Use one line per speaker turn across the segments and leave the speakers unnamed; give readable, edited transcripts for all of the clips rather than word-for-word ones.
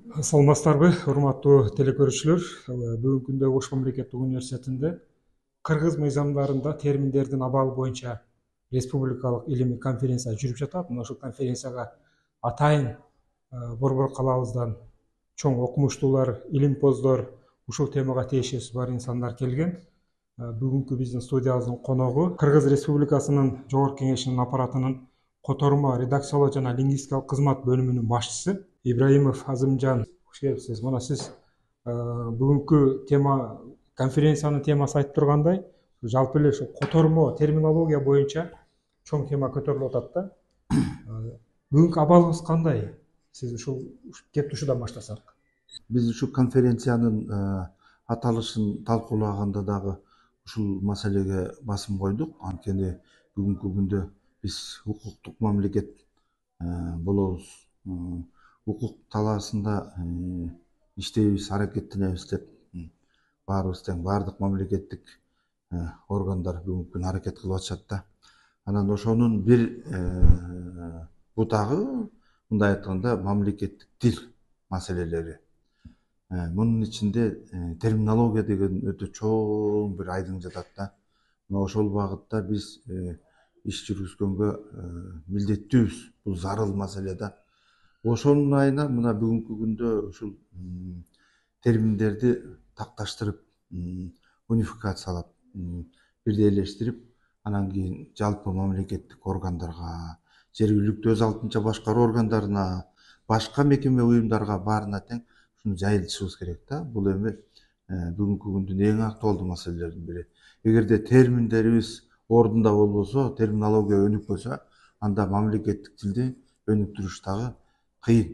Саламатсыздарбы, урматтуу телекөрүүчүлөр. Бүгүнкү күндө Ош мамлекеттик университетинде кыргыз мыйзамдарында терминдердин абалы боюнча республикалык илимий конференция жүрүп жатат. Мына ушул конференцияга атайын Борбор калаабыздан чоң окумуштуулар, илимпоздор, ушул темага тиешеси бар инсандар келген. Бүгүнкү биздин студиябыздын коногу Кыргыз Республикасынын Жогорку Кеңешинин аппаратынын котормо редакциялоо жана лингвистикалык кызмат бөлүмүнүн башчысы Ибраимов Азымжан. Хош келипсиз. Мына сиз бүгүнкү тема конференциянын темасы айтып тургандай, жалпы эле ошо котормо терминология боюнча чоң тема көтөрүлүп атат да. Бүгүнкү абалыбыз кандай? Сиз ушул кеп ушудан баштасак.
Биз ушул конференциянын аталышын талкуулаганда дагы ушул маселеге басым койдук. Анткени бүгүнкү күндө биз укуктук мамлекет болобуз. Укук талаасында иштейбиз, аракеттенебиз деп баарыбыз тең, баардык мамлекеттик органдар бүгүнкү күнү аракет кылып атышат да. Анан ошонун бир бутагы, мындай айтканда, мамлекеттик тил маселелери. Мунун ичинде терминология деген өтө чоң бир айдың жатат да. Мына ошол багытта биз иш жүргүзгөнгө милдеттүүбүз. Бул зарыл маселе да. Ошонун айына мына бүгүнкү күндө ушул терминдерди такташтырып, унификациялап, бирдейлештирип, анан кийин жалпы мамлекеттик органдарга, жергиликтүү өз алдынча башкаруу органдарына, башка мекеме уюмдарга баарына тең ушуну жайылтышыбыз керек да. Бул эми бүгүнкү күндүн эң актуалдуу маселелеринин бири. Эгерде терминдерибиз ордунда болбосо, терминология өнүкпөсө, анда мамлекеттик тилди өнүктүрүш дагы кыйын.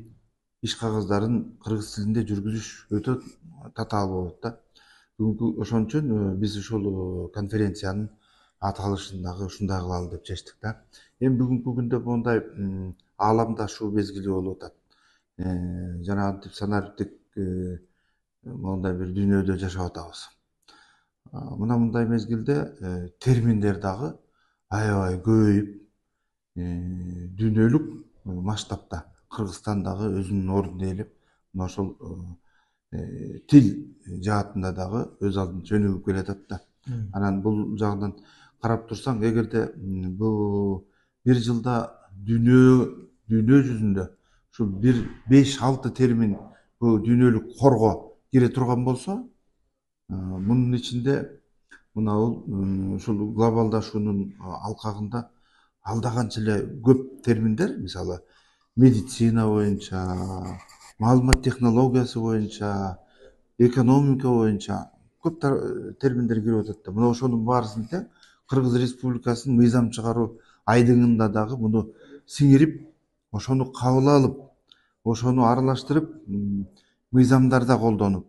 Иш кагаздарын кыргыз тилинде жүргүзүш өтө татаал болот да. Бүгүнкү ошон үчүн биз ушул конференциянын аталышын дагы ушундай кылалы деп чечтик да. Эми бүгүнкү күндө мондай ааламдашуу мезгили болуп атат. Жанагынтип санариптик мондай бир дүйнөдө жашап атабыз. Мына мындай мезгилде терминдер дагы аябай көбөйүп, дүйнөлүк масштабта Кыргызстан дагы өзүнүн ордун ээлеп, мына ошол тил жаатында дагы өз алдынча өнүгүп келатат да. Анан бул жагынан карап турсаң, эгерде бул бир жылда дүйнө жүзүндө ушул 5-6 термин бул дүйнөлүк корго кире турган болсо, мунун ичинде мына ушул глобалдашуунун алкагында алда канча эле көп терминдер, мисалы медицина боюнча, маалымат технологиясы боюнча, экономика боюнча көп терминдер кирип атат да. Мына ошонун баарысын тең Кыргыз Республикасынын мыйзам чыгаруу айдыңында дагы муну сиңирип, ошону кабыл алып, ошону аралаштырып, мыйзамдарда колдонуп,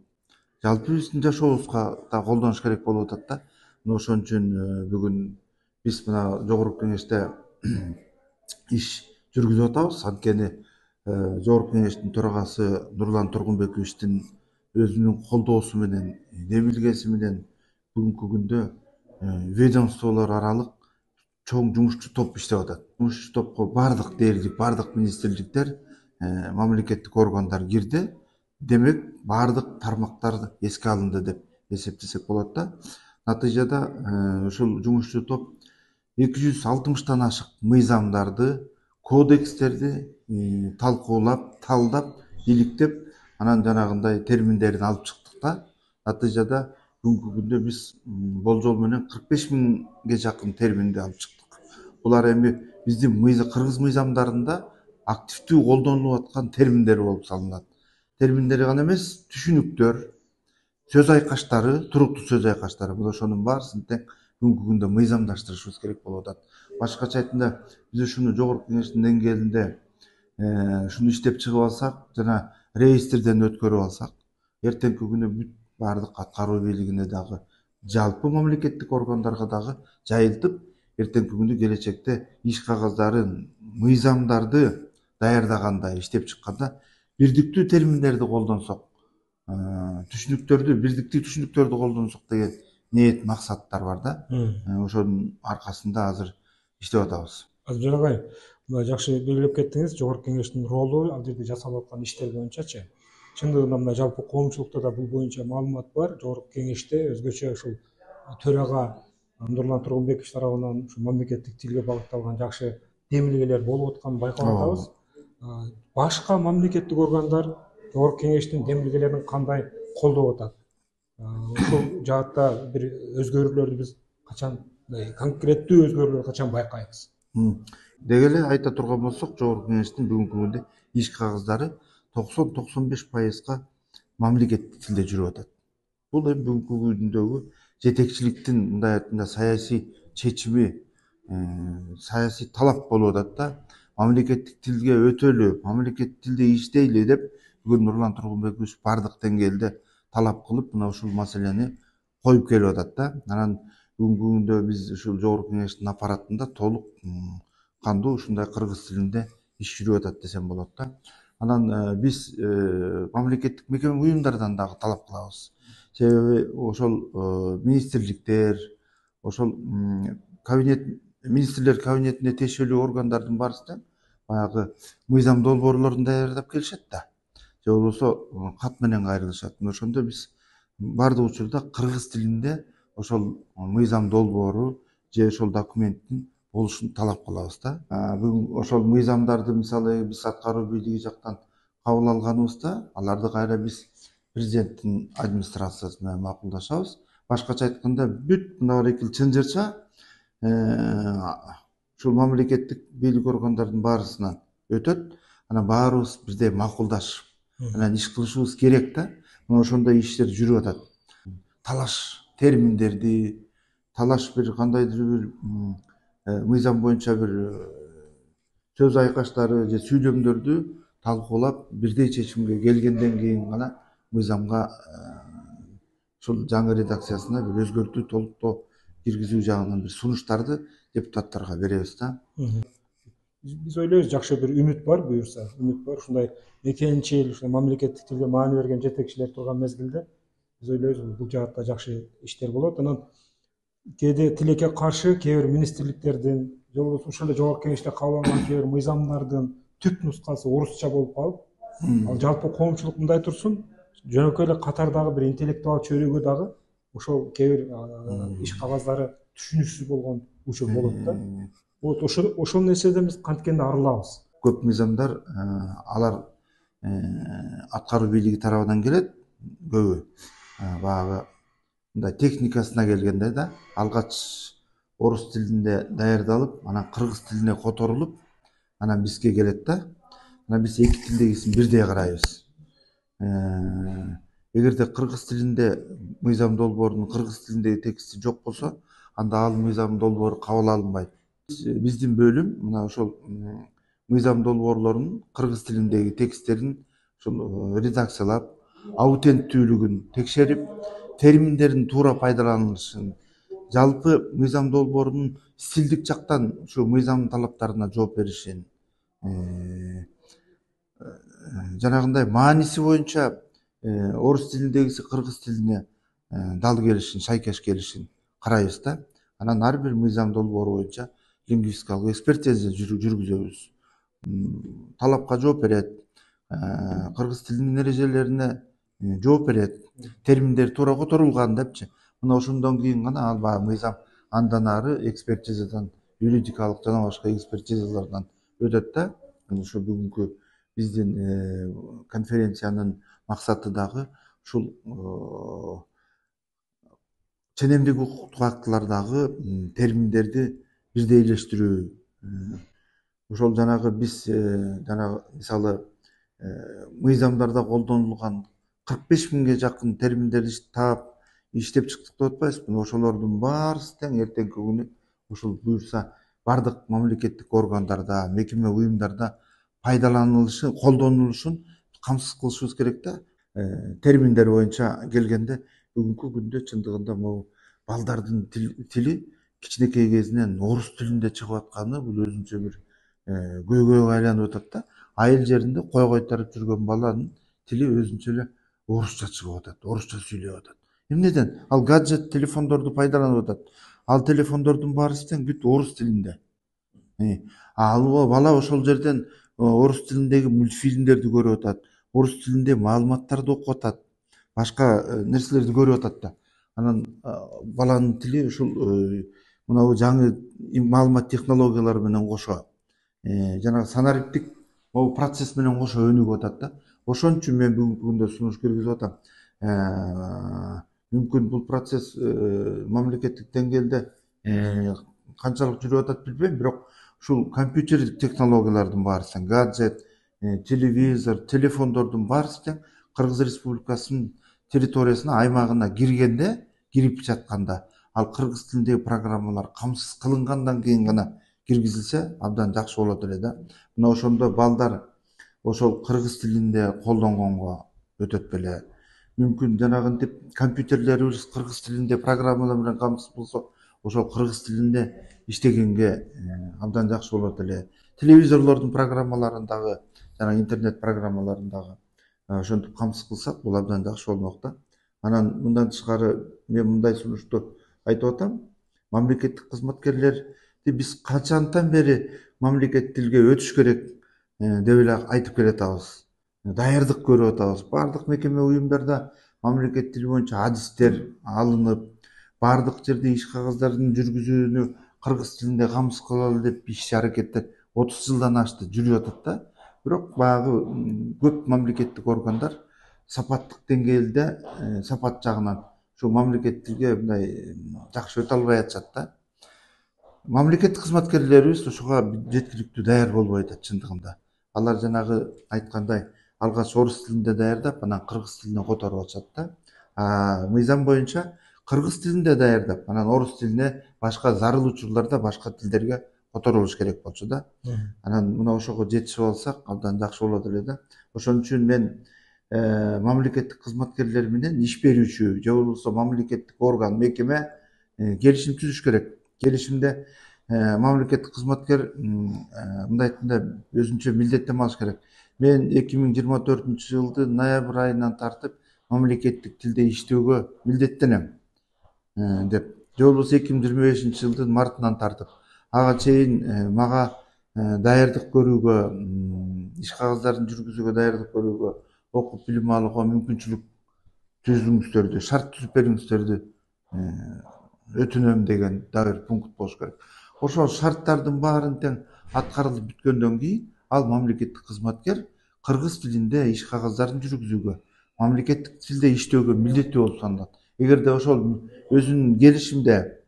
жалпы биздин жашообузга да колдонуш керек болуп атат да. Мына ошон үчүн бүгүн биз мына Жогорку Кеңеште иш жүргүзүп атабыз. Анткени Жогорку Кеңештин төрагасы Нурлан Тургунбековичтин өзүнүн колдоосу менен, демилгеси менен бүгүнкү күндө ведомстволор аралык чоң жумушчу топ иштеп атат. Жумушчу топко бардык дээрлик, бардык министрликтер, мамлекеттик органдар кирди. Демек, бардык тармактар эске алынды деп эсептесек болот да. Натыйжада ушул жумушчу топ 260 ашык мыйзамдарды, кодекстерди талкуулап, талдап, иликтеп, анан жанагындай терминдерин алып чыктык да. Натыйжада бүгүнкү күндө биз болжол менен 45 миңге жакын терминди алып чыктык. Булар эми биздин кыргыз мыйзамдарында активдүү колдонулуп аткан терминдер болуп салынат. Терминдер гана эмес, түшүнүктөр, сөз айкаштары, туруктуу сөз айкаштары. Мына ошонун баарысын тең бүгүнкү күндө мыйзамдаштырышыбыз керек болуп атат. Башкача айтканда, биз ушуну Жогорку Кеңештин деңгээлинде ушуну иштеп чыгып алсак, жана реестрден өткөрүп алсак, эртеңки күнү бүт баардык аткаруу бийлигине дагы, жалпы мамлекеттик органдарга дагы жайылтып, эртеңки күнү келечекте иш кагаздарын, мыйзамдарды даярдаганда, иштеп чыкканда бирдиктүү терминдерди колдонсок, бирдиктүү түшүнүктөрдү колдонсок деген ниет, максаттар бар да. Ошонун аркасында азыр иштеп атабыз.
Азымжан агай, мына жакшы белгилеп кеттиңиз, Жогорку Кеңештин ролу ал жерде жасалып аткан иштер боюнчачы. чындыгында мына жалпы коомчулукта да бул боюнча маалымат бар. Жогорку кеңеште өзгөчө ушул төрага Нурлан Тургунбекович тарабынан ушу мамлекеттик тилге багытталган жакшы демилгелер болуп атканын байкап атабыз. Башка мамлекеттик органдар жогорку кеңештин демилгелерин кандай колдоп атат? Ушул жаатта бир өзгөрүүлөрдү биз качан, конкреттүү өзгөрүүлөрдү качан байкайбыз?
Деги эле айта турган болсок, жогорку кеңештин бүгүнкү күндө иш кагыздары 90-95%га мамлекеттик тилде жүрүп атат. Бул эми бүгүнкү күндөгү жетекчиликтин мындай айтканда саясий чечими, саясий талап болуп атат да. Мамлекеттик тилге өтөлү, мамлекеттик тилде иштейли деп бүгүн Нурлан Тургунбекович бардык деңгээлде талап кылып, мына ушул маселени коюп келип атат да. Анан бүгүнкү күндө биз ушул жогорку кеңештин аппаратында толук кандуу ушундай кыргыз тилинде иш жүрүп атат десем болот да. Анан биз мамлекеттик мекеме уюмдардан дагы талап кылабыз. Себеби ошол министрликтер, ошол министрлер кабинетине тиешелүү органдардын баарысы да баягы мыйзам долбоорлорун даярдап келишет да. Же болбосо кат менен кайрылышат. Ошондо биз баардык учурда кыргыз тилинде ошол мыйзам долбоору же ошол документтин болушун талап кылабыз да. Бүгүн ошол мыйзамдарды мисалы биз аткаруу бийлиги жактан кабыл алганыбызда аларды кайра биз президенттин администрациясы менен макулдашабыз. Башкача айтканда бүт мына баракил чынжырча ушул мамлекеттик бийлик органдарынын баарысынан өтөт. Анан баарыбыз бирдей макулдашып, анан иш кылышыбыз керек да. Мына ошондой иштер жүрүп атат. Талаш терминдерди, талаш бир кандайдыр бир мыйзам боюнча бир сөз айкаштары же сүйлөмдөрдү талкуулап бирдей чечимге келгенден кийин гана мыйзамга ушул жаңы редакциясына бир өзгөртүү толуктоо киргизүү жагынан бир сунуштарды депутаттарга беребиз да.
Биз ойлойбуз, жакшы бир үмүт бар, буюрса. Үмүт бар. Ушундай мекенчил, ушундай мамлекеттик тилге маани берген жетекчилер турган мезгилде биз ойлойбуз бул жаатта жакшы иштер болот. Анан кээде тилекке каршы кээ бир министрликтердин же болбосо ошол эле жогорку кеңеште кабыл алынган кээ бир мыйзамдардын түп нускасы орусча болуп калып, ал жалпы коомчулук мындай турсун, жөнөкөй эле катардагы бир интеллектуал чөйрөгө дагы ошол кээ бир иш кагаздары түшүнүксүз болгон учур болот да. Вот ошол нерседен биз канткенде арылабыз.
Көп мыйзамдар алар аткаруу бийлиги тарабынан келет, көбү баягы мындай техникасына келгенде да алгач орус тилинде даярдалып, анан кыргыз тилине которулуп, анан бизге келет да. Анан биз эки тилдегисин бирдей карайбыз. Эгерде кыргыз тилинде мыйзам долбоорунун кыргыз тилиндеги тексти жок болсо, анда ал мыйзам долбоору кабыл алынбайт. Биздин бөлүм мына ошол мыйзам долбоорлорунун кыргыз тилиндеги тексттерин ошол редакциялап, аутенттүүлүгүн текшерип, терминдердин туура пайдаланылышын, жалпы мыйзам долбоорунун стилдик жактан ушу мыйзам талаптарына жооп беришин, жанагындай мааниси боюнча орус тилиндегиси кыргыз тилине дал келишин, шайкеш келишин карайбыз да. Анан ар бир мыйзам долбоору боюнча лингвистикалык экспертиза жүргүзөбүз. Талапка жооп берет, кыргыз тилинин эрежелерине жооп берет, терминдер туура которулган депчи. Мына ошондон кийин гана ал баягы мыйзам андан ары экспертизадан, юридикалык жана башка экспертизалардан өтөт да. Ошо бүгүнкү биздин конференциянын максаты дагы ушул ченемдик укуктук актылардагы терминдерди бирдейлештирүү. Ошол жанагы биз жанагы мисалы мыйзамдарда колдонулган 45 миңге жакын терминдерди таап иштеп чыктык деп атпайбызбы? Ошолордун баарысы тең эртеңки күнү ушул буюрса бардык мамлекеттик органдарда, мекеме уюмдарда пайдаланылышын, колдонулушун камсыз кылышыбыз керек да. Терминдер боюнча келгенде бүгүнкү күндө чындыгында могу балдардын тили кичинекей кезинен орус тилинде чыгып атканы бул өзүнчө бир көйгөйгө айланып атат да. Айыл жеринде кой койтарып жүргөн баланын тили өзүнчө эле орусча чыгып атат, орусча сүйлөп атат. Эмнеден? Ал гаджет телефондорду пайдаланып атат. Ал телефондордун баарысы тең бүт орус тилинде. Ал бала ошол жерден орус тилиндеги мультфильмдерди көрүп атат, орус тилинде маалыматтарды окуп атат, башка нерселерди көрүп атат да. Анан баланын тили ушул мынабу жаңы маалымат технологиялары менен кошо жанагы санариптик могу процесс менен кошо өнүгүп атат да. Ошон үчүн мен бүгүнкү күндө сунуш киргизип атам. Мүмкүн бул процесс мамлекеттик деңгээлде канчалык жүрүп атат билбейм, бирок ушул компьютердик технологиялардын баарысы, гаджет, телевизор, телефондордун баарысы тең Кыргыз Республикасынын территориясына, аймагына киргенде, кирип жатканда, ал кыргыз тилиндеги программалар камсыз кылынгандан кийин гана киргизилсе абдан жакшы болот эле да. Мына ошондо балдар ошол кыргыз тилинде колдонгонго өтөт беле. Мүмкүн жанагынтип компьютерлерибиз кыргыз тилинде программалар менен камсыз болсо, ошол кыргыз тилинде иштегенге абдан жакшы болот эле. Телевизорлордун программаларындагы, жана интернет программаларындагы ошентип камсыз кылсак, бул абдан жакшы болмок да. Анан мындан тышкары мен мындай сунушту айтып атам. Мамлекеттик кызматкерлерди биз канчантан бери мамлекеттик тилге өтүш керек деп эле айтып келатабыз. Даярдык көрүп атабыз. Бардык мекеме уюмдарда мамлекеттик тил боюнча адистер алынып, бардык жерде иш кагаздарын жүргүзүүнү кыргыз тилинде камсыз кылалы деп иш аракеттер 30 жылдан ашты жүрүп атат да. Бирок баягы көп мамлекеттик органдар сапаттык деңгээлде, сапат жагынан ушу мамлекеттик тилге мындай жакшы өтө албай атышат да. Мамлекеттик кызматкерлерибиз ошого жеткиликтүү даяр болбой атат чындыгында. Алар жанагы айткандай алгач орус тилинде даярдап, анан кыргыз тилине которуп атышат да. Мыйзам боюнча кыргыз тилинде даярдап, анан орус тилине башка зарыл учурларда башка тилдерге которулуш керек болчу да. Анан мына ошого жетишип алсак абдан жакшы болот эле да. Ошон үчүн мен мамлекеттик кызматкерлер менен иш берүүчү же болбосо мамлекеттик орган, мекеме келишим түзүш керек. Келишимде мамлекеттик кызматкер мындай айтканда өзүнчө милдеттенме алыш керек. Мен 2024-жылдын ноябрь айынан тартып мамлекеттик тилде иштөөгө милдеттенем деп. Же болбосо 2025-жылдын мартынан тартып ага чейин мага даярдык көрүүгө, иш кагаздарын жүргүзүүгө даярдык көрүүгө, окуп билим алууга мүмкүнчүлүк түзүңүздөрдү, шарт түзүп бериңиздерди өтүнөм деген дагы бир пункт болуш керек. Ошол шарттардын баарын тең аткарылып бүткөндөн кийин ал мамлекеттик кызматкер кыргыз тилинде иш кагаздарын жүргүзүүгө, мамлекеттик тилде иштөөгө милдеттүү болуп саналат. Эгерде ошол өзүнүн келишимде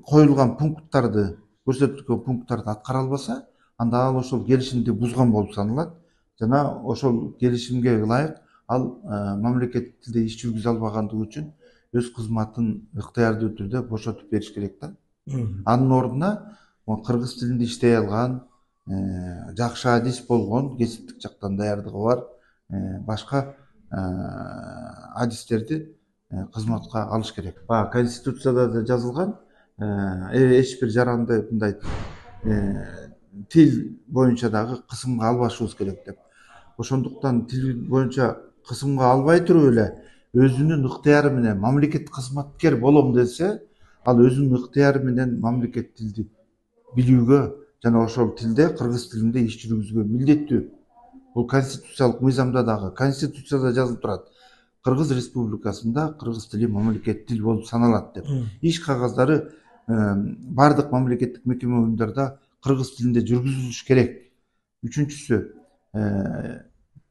коюлган пункттарды, көрсөтүлгөн пункттарды аткара албаса, анда ал ошол келишимди бузган болуп саналат. Жана ошол келишимге ылайык ал мамлекеттик тилде иш жүргүзө албагандыгы үчүн өз кызматын ыктыярдуу түрдө бошотуп бериш керек да. Анын ордуна кыргыз тилинде иштей алган, жакшы адис болгон, кесиптик жактан даярдыгы бар башка адистерди кызматка алыш керек. Конституцияда да жазылган, эч бир жаранды мындай тил боюнча дагы кысымга албашыбыз керек деп. Ошондуктан тил боюнча кысымга албай туруп эле өзүнүн ыктыяры менен мамлекеттик кызматкер болом десе, ал өзүнүн ыктыяры менен мамлекеттик тилди билүүгө жана ошол тилде, кыргыз тилинде иш жүргүзүүгө милдеттүү. Бул конституциялык мыйзамда дагы, конституцияда жазылып турат. Кыргыз Республикасында кыргыз тили мамлекеттик тил болуп саналат деп. Иш кагаздары бардык мамлекеттик мекеме уюмдарда кыргыз тилинде жүргүзүлүш керек. Үчүнчүсү,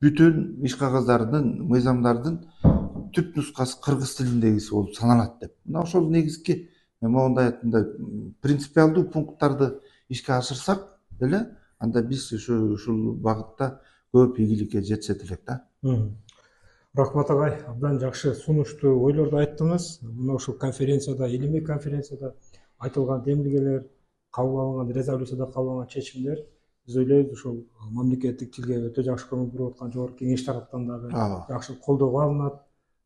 бүтүн иш кагаздарынын, мыйзамдардын түп нускасы кыргыз тилиндегиси болуп саналат деп. Мына ошол негизги мондай айтканда принципиалдуу пункттарды ишке ашырсак эле, анда биз ушул багытта көп ийгиликке жетишет элек да.
Рахмат агай, абдан жакшы сунуштуу ойлорду айттыңыз. Мына ушул конференцияда, илимий конференцияда айтылган демилгелер, кабыл алынган резолюцияда кабыл алынган чечимдер биз ойлойбуз ушул мамлекеттик тилге өтө жакшы көңүл буруп аткан жогорку кеңеш тараптан дагы жакшы колдоого алынат.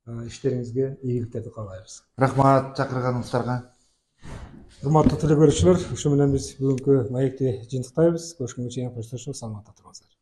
Иштериңизге ийгиликтерди каалайбыз.
Рахмат чакырганыңыздарга.
Урматтуу телекөрүүчүлөр, ушу менен биз бүгүнкү маекти жыйынтыктайбыз. Көрүшкөнгө чейин коштошобуз. Саламатта туруңуздар.